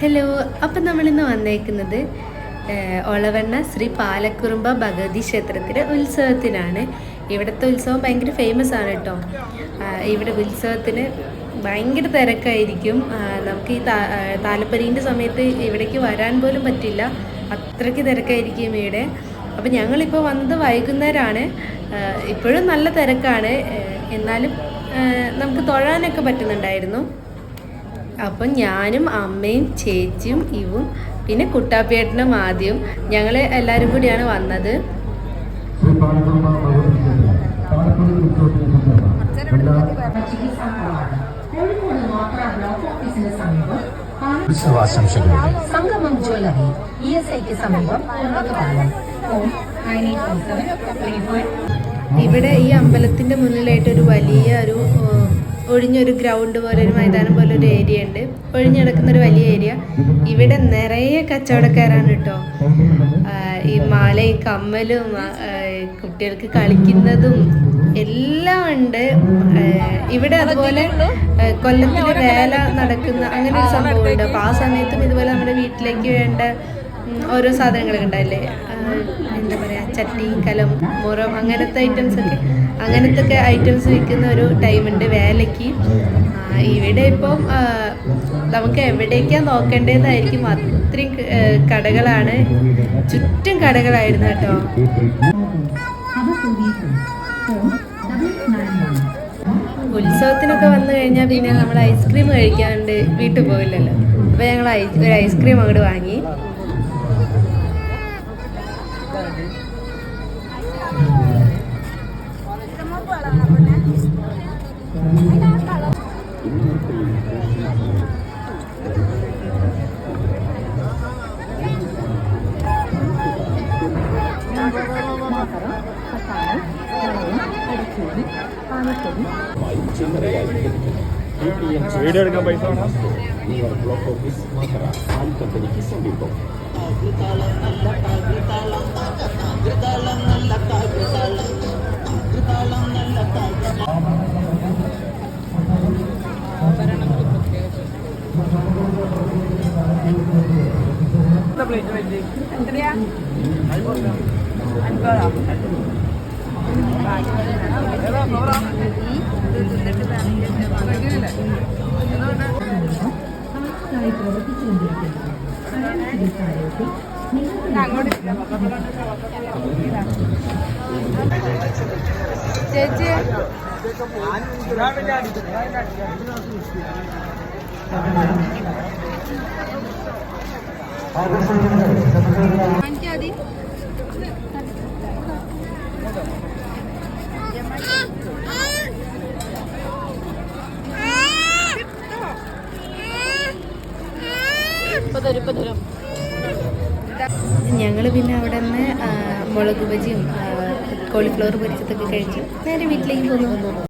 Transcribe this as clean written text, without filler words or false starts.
Hello, അപ്പം നമ്മളിന്ന് വന്നേക്കുന്നത് ഒളവണ്ണ ശ്രീ പാലക്കുറുമ്പ ഭഗവതി ക്ഷേത്രത്തിലെ ഉത്സവത്തിനാണ്. ഇവിടുത്തെ ഉത്സവം ഭയങ്കര ഫേമസ് ആണ് കേട്ടോ. ഇവിടെ ഉത്സവത്തിന് ഭയങ്കര തിരക്കായിരിക്കും. നമുക്ക് ഈ താലപ്പൊലീൻ്റെ സമയത്ത് ഇവിടേക്ക് വരാൻ പോലും പറ്റില്ല, അത്രയ്ക്ക് തിരക്കായിരിക്കും ഇവിടെ. അപ്പം ഞങ്ങളിപ്പോൾ വന്നത് വൈകുന്നേരമാണ്. ഇപ്പോഴും നല്ല തിരക്കാണ്, എന്നാലും നമുക്ക് തൊഴാനൊക്കെ പറ്റുന്നുണ്ടായിരുന്നു. അപ്പം ഞാനും അമ്മയും ചേച്ചിയും ഇവും പിന്നെ കുട്ടാപ്പേട്ടനും ആദ്യം ഞങ്ങൾ എല്ലാവരും കൂടിയാണ് വന്നത്. സംഗമം ജ്വല്ലറി ESIക്ക് സമീപം. ഇവിടെ ഈ അമ്പലത്തിന്റെ മുന്നിലായിട്ട് ഒരു വലിയ ഒരു ഒഴിഞ്ഞൊരു ഗ്രൗണ്ട് പോലെ, ഒരു മൈതാനം പോലെ ഒരു ഏരിയ ഉണ്ട്. ഒഴിഞ്ഞു കിടക്കുന്നൊരു വലിയ ഏരിയ. ഇവിടെ നിറയെ കച്ചവടക്കാരാണ് കേട്ടോ. ഈ മാലയും കമ്മലും കുട്ടികൾക്ക് കളിക്കുന്നതും എല്ലാം ഉണ്ട് ഇവിടെ. അതുപോലെ കൊല്ലത്തിൽ വേല നടക്കുന്ന അങ്ങനെ ഒരു സംഭവമുണ്ട്. അപ്പോൾ ആ സമയത്തും ഇതുപോലെ നമ്മുടെ വീട്ടിലേക്ക് വേണ്ട ഓരോ സാധനങ്ങളൊക്കെ ഉണ്ടായില്ലേ, എന്താ പറയുക, ചട്ടി, കലം, മുറം, അങ്ങനത്തെ ഐറ്റംസ് വിൽക്കുന്ന ഒരു ടൈമുണ്ട് വേലയ്ക്ക്. ഇവിടെ ഇപ്പം നമുക്ക് എവിടേക്കാണ് നോക്കേണ്ടതായിരിക്കും, അത്രയും കടകളാണ്, ചുറ്റും കടകളായിരുന്നു കേട്ടോ. ഉത്സവത്തിനൊക്കെ വന്നു കഴിഞ്ഞാൽ പിന്നെ നമ്മൾ ഐസ്ക്രീം കഴിക്കാണ്ട് വീട്ടിൽ പോയില്ലല്ലോ. അപ്പോൾ ഞങ്ങൾ ഒരു ഐസ്ക്രീം അങ്ങോട്ട് വാങ്ങി. വീഡിയോ എടുക്കാൻ പൈസ വേണം. ചേച്ചി ഞങ്ങൾ പിന്നെ അവിടെ നിന്ന് മുളക് ബജിയും കോളിഫ്ലവർ പൊരിച്ചതൊക്കെ കഴിച്ച് നേരെ വീട്ടിലേക്ക് പോന്നു.